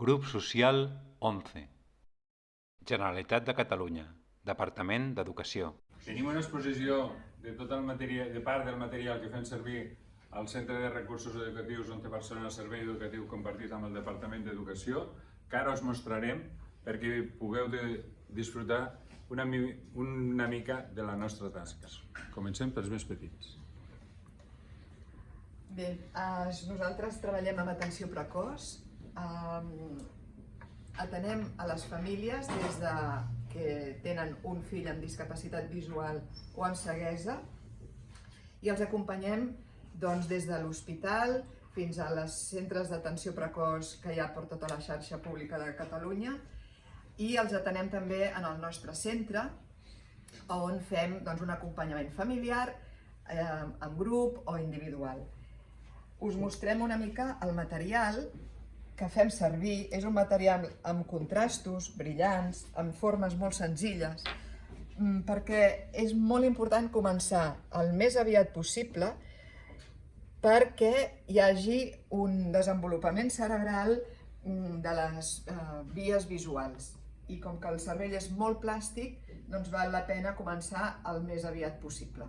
Grup Social 11. Generalitat de Catalunya. Departament d'Educació. Tenim una exposició de part del material que fem servir al Centre de Recursos Educatius 11 Barcelona Servei Educatiu compartit amb el Departament d'Educació, que ara us mostrarem perquè pugueu disfrutar una mica de la nostra tasca. Comencem pels més petits. Bé, nosaltres treballem amb atenció precoç. Atenem a les famílies des de que tenen un fill amb discapacitat visual o amb ceguesa i els acompanyem des de l'hospital fins a les centres d'atenció precoç que hi ha per tota la xarxa pública de Catalunya i els atenem també en el nostre centre on fem un acompanyament familiar, en grup o individual. Us mostrem una mica el material que fem servir. És un material amb contrastos, brillants, amb formes molt senzilles, perquè és molt important començar el més aviat possible perquè hi hagi un desenvolupament cerebral de les vies visuals. I com que el cervell és molt plàstic, doncs val la pena començar el més aviat possible.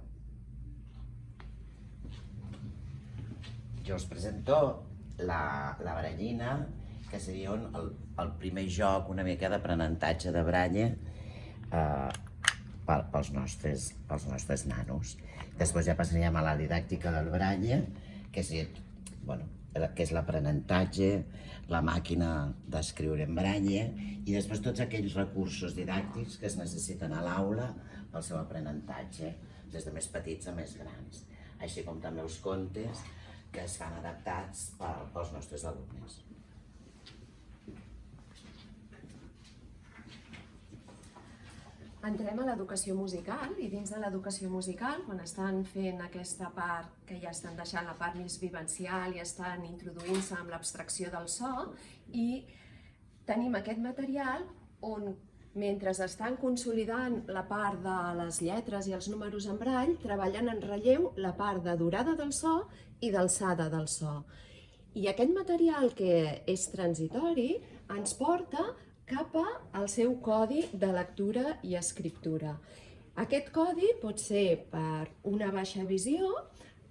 Jo us presento la barallina, que seria el primer joc una mica d'aprenentatge de Braille pels nostres nanos. Després ja passaríem a la didàctica del Braille, que és l'aprenentatge, la màquina d'escriure en Braille i després tots aquells recursos didàctics que es necessiten a l'aula pel seu aprenentatge, des de més petits a més grans, així com també els contes que es fan adaptats pels nostres alumnes. Entrem a l'educació musical i dins de l'educació musical, quan estan fent aquesta part que ja estan deixant la part més vivencial i estan introduint-se amb l'abstracció del so, i tenim aquest material on, mentre estan consolidant la part de les lletres i els números en brall, treballen en relleu la part de durada del so i d'alçada del so. I aquest material, que és transitori, ens porta cap al seu codi de lectura i escriptura. Aquest codi pot ser per una baixa visió,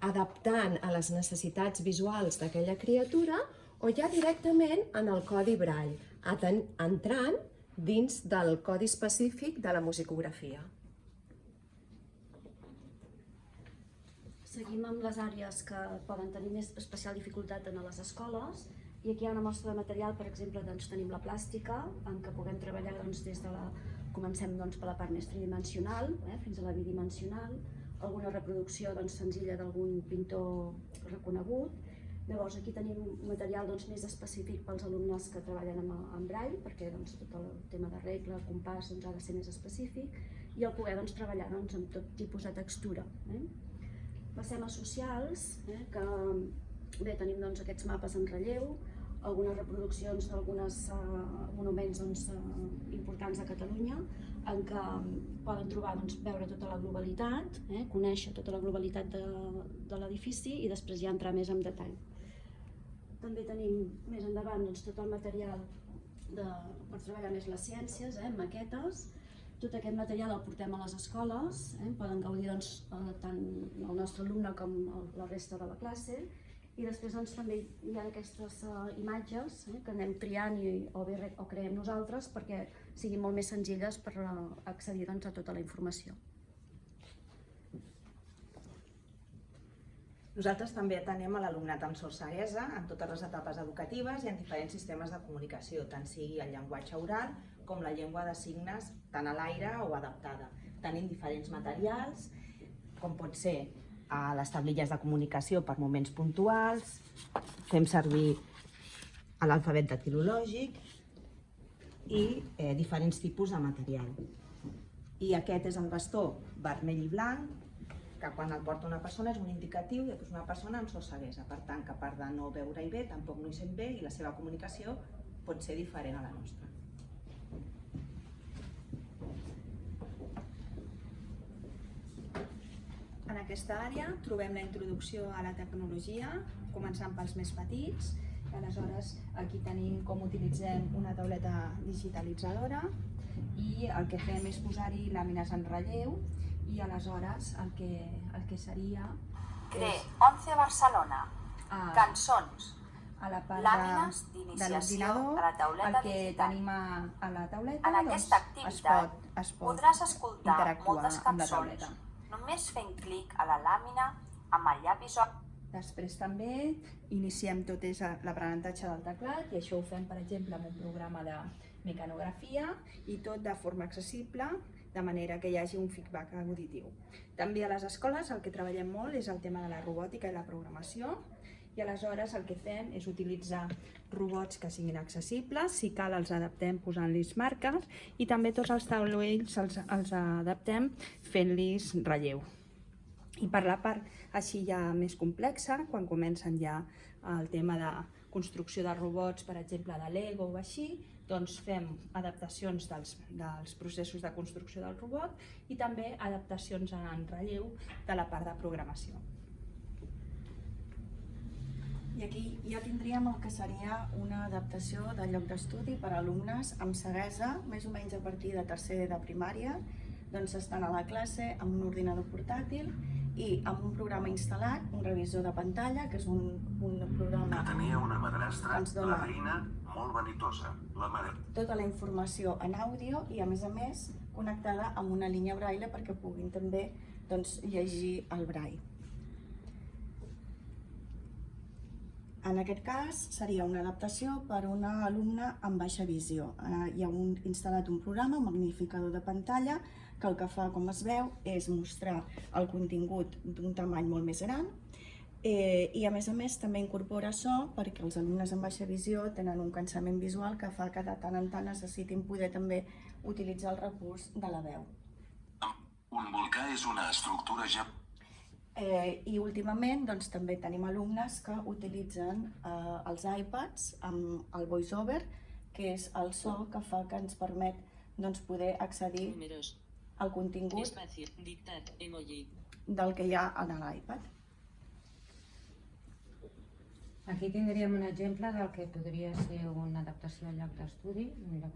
adaptant a les necessitats visuals d'aquella criatura, o ja directament en el codi Braille, entrant dins del codi específic de la musicografia. Seguim amb les àrees que poden tenir més especial dificultat a les escoles. I aquí hi ha una mostra de material, per exemple, tenim la plàstica, en què puguem treballar comencem per la part més tridimensional, fins a la bidimensional, alguna reproducció senzilla d'algun pintor reconegut. Llavors aquí tenim un material més específic pels alumnes que treballen amb Braille, perquè tot el tema de regla, compàs, ha de ser més específic, i el poder treballar amb tot tipus de textura. Passem a socials, que tenim aquests mapes en relleu, algunes reproduccions d'alguns monuments importants de Catalunya, en què poden trobar, veure tota la globalitat, conèixer tota la globalitat de l'edifici i després ja entrar més en detall. També tenim més endavant tot el material per treballar més les ciències, maquetes. Tot aquest material el portem a les escoles, poden gaudir tant el nostre alumne com la resta de la classe. I després també hi ha aquestes imatges que anem triant o creem nosaltres perquè siguin molt més senzilles per accedir a tota la informació. Nosaltres també atenem a l'alumnat amb sordceguesa en totes les etapes educatives i en diferents sistemes de comunicació, tant sigui el llenguatge oral com la llengua de signes, tant a l'aire o adaptada. Tenim diferents materials, com pot ser a les tablilles de comunicació per moments puntuals, fem servir l'alfabet dactilològic i diferents tipus de material. I aquest és el bastó vermell i blanc, que quan el porta una persona és un indicatiu que és una persona amb sordceguesa. Per tant, que a part de no veure-hi bé, tampoc no hi sent bé i la seva comunicació pot ser diferent a la nostra. En aquesta àrea trobem la introducció a la tecnologia, començant pels més petits, Aleshores, aquí tenim com utilitzem una tauleta digitalitzadora i el que fem és posar-hi làmines en relleu i aleshores el que seria és 11 Barcelona. Cançons. a la part Làmines de d'iniciació l'ordinador, a la tauleta el que digital. tenim a la tauleta, En aquesta es activitat pot podràs escoltar interactuar moltes amb la cançons, tauleta. només fent clic a la làmina amb el llapis o... Després també iniciem tot és l'aprenentatge del teclat i això ho fem, per exemple, amb un programa de mecanografia i tot de forma accessible, de manera que hi hagi un feedback auditiu. També a les escoles el que treballem molt és el tema de la robòtica i la programació i aleshores el que fem és utilitzar robots que siguin accessibles, si cal els adaptem posant-los marques i també tots els taulells els adaptem fent-los relleu. I per la part així ja més complexa, quan comencen ja el tema de construcció de robots, per exemple de Lego o així, doncs fem adaptacions dels processos de construcció del robot i també adaptacions en relleu de la part de programació. I aquí ja tindríem el que seria una adaptació del lloc d'estudi per a alumnes amb ceguesa, més o menys a partir de tercer de primària, doncs estan a la classe amb un ordinador portàtil i amb un programa instal·lat, un revisor de pantalla, que és un programa que tenia una madrastra, que ens dona la Rina, molt vanitosa. tota la informació en àudio i, a més, connectada amb una línia braille perquè puguin també llegir el braille. En aquest cas seria una adaptació per a una alumna amb baixa visió. Hi ha instal·lat un programa, un magnificador de pantalla, que el que fa, com es veu, és mostrar el contingut d'un tamany molt més gran i, a més, també incorpora so perquè els alumnes amb baixa visió tenen un cansament visual que fa que de tant en tant necessitin poder també utilitzar el recurs de la veu. Un volcà és una estructura I últimament també tenim alumnes que utilitzen els iPads amb el VoiceOver, que és el so que fa que ens permet poder accedir al contingut del que hi ha en l'iPad. Aquí tindríem un exemple del que podria ser una adaptació al lloc d'estudi, un lloc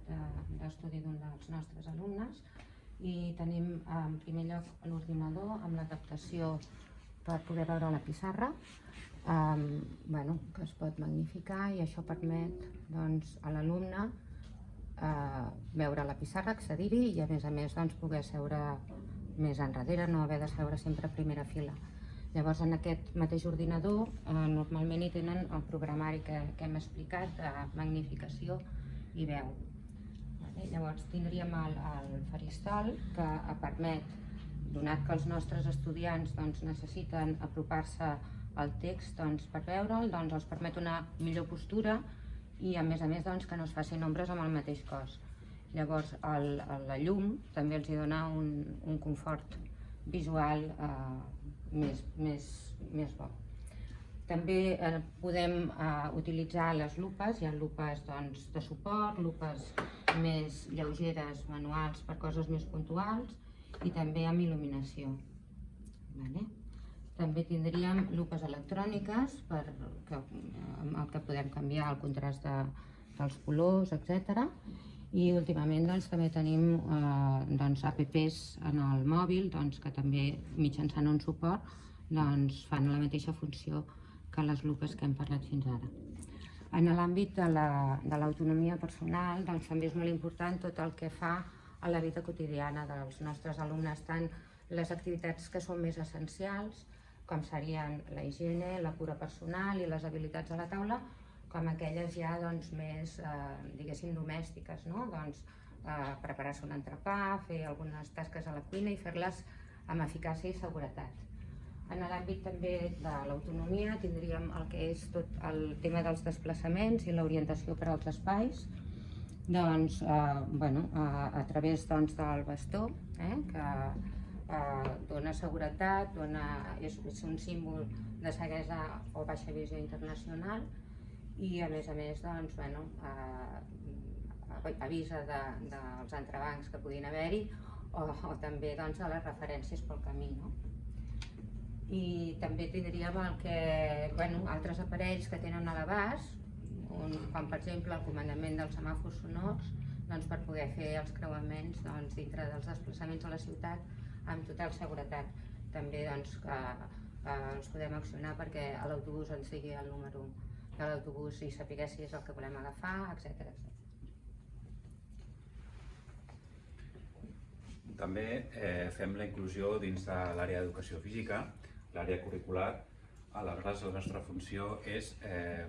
d'estudi d'un dels nostres alumnes, i tenim en primer lloc l'ordinador amb l'adaptació per poder veure la pissarra, que es pot magnificar i això permet a l'alumne veure la pissarra, accedir-hi i a més poder seure més enrere, no haver de seure sempre a primera fila. Llavors en aquest mateix ordinador normalment hi tenen el programari que hem explicat de magnificació i veu. Llavors tindríem el faristol que permet, donat que els nostres estudiants necessiten apropar-se al text per veure'l, els permet una millor postura i a més que no es facin ombres amb el mateix cos. Llavors la llum també els dona un confort visual més bo. També podem utilitzar les lupes, hi ha lupes de suport, lupes més lleugeres, manuals per coses més puntuals i també amb il·luminació. També tindríem lupes electròniques amb el que podem canviar el contrast dels colors, etc. I últimament també tenim apps en el mòbil que també mitjançant un suport fan la mateixa funció que les lupes que hem parlat fins ara. En l'àmbit de l'autonomia personal també és molt important tot el que fa a la vida quotidiana dels nostres alumnes, tant les activitats que són més essencials, com serien la higiene, la cura personal i les habilitats a la taula, com aquelles ja més, diguéssim, domèstiques, preparar-se un entrepà, fer algunes tasques a la cuina i fer-les amb eficàcia i seguretat. En l'àmbit també de l'autonomia tindríem el que és tot el tema dels desplaçaments i l'orientació per als espais, a través del bastó, que dona seguretat, és un símbol de ceguesa o baixa visió internacional i a més avisa dels entrebancs que puguin haver-hi o també de les referències pel camí. I també tindríem altres aparells que tenen a l'abast, com per exemple el comandament dels semàfors sonors, doncs, per poder fer els creuaments doncs, dintre dels desplaçaments a la ciutat amb total seguretat. També doncs, que els podem accionar perquè a l'autobús ens digui el número de l'autobús i saber si és el que volem agafar, etc. També fem la inclusió dins de l'àrea d'educació física, l'àrea curricular. Aleshores, la nostra funció és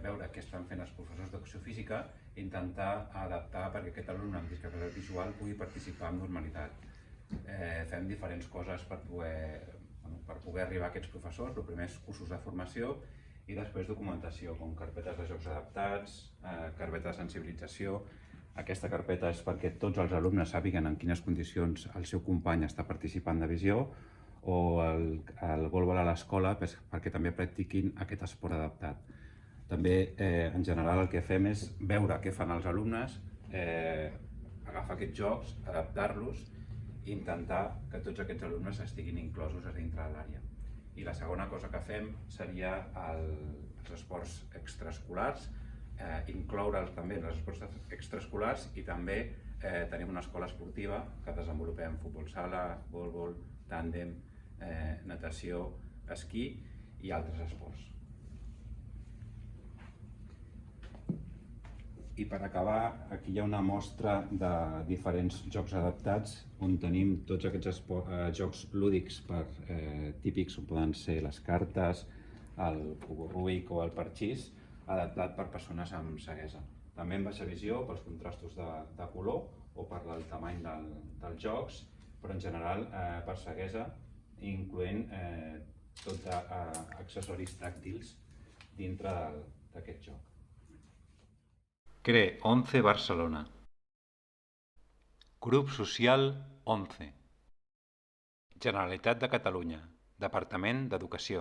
veure què estan fent els professors d'educació física i intentar adaptar perquè aquest alumne amb discapacitat visual pugui participar amb normalitat. Fem diferents coses per poder arribar a aquests professors. El primer és cursos de formació i després documentació, com carpetes de jocs adaptats, carpeta de sensibilització. Aquesta carpeta és perquè tots els alumnes sàpiguen en quines condicions el seu company està participant de visió, o el golbol a l'escola perquè també practiquin aquest esport adaptat. També, en general, el que fem és veure què fan els alumnes, agafar aquests jocs, adaptar-los i intentar que tots aquests alumnes estiguin inclosos a dintre de l'àrea. I la segona cosa que fem seria els esports extraescolars, incloure'ls també en els esports extraescolars i també tenim una escola esportiva que desenvolupem futbol sala, golbol, tàndem, natació, esquí i altres esports. I per acabar, aquí hi ha una mostra de diferents jocs adaptats on tenim tots aquests jocs lúdics típics, on poden ser les cartes, el cubo Rubik o el parxís, adaptat per persones amb ceguesa. També amb baixa visió, pels contrastos de color o per el tamany dels jocs, però en general per ceguesa, incloent tots accessoris tàctils dintre d'aquest joc. CRE 11 Barcelona. Grup Social 11. Generalitat de Catalunya. Departament d'Educació.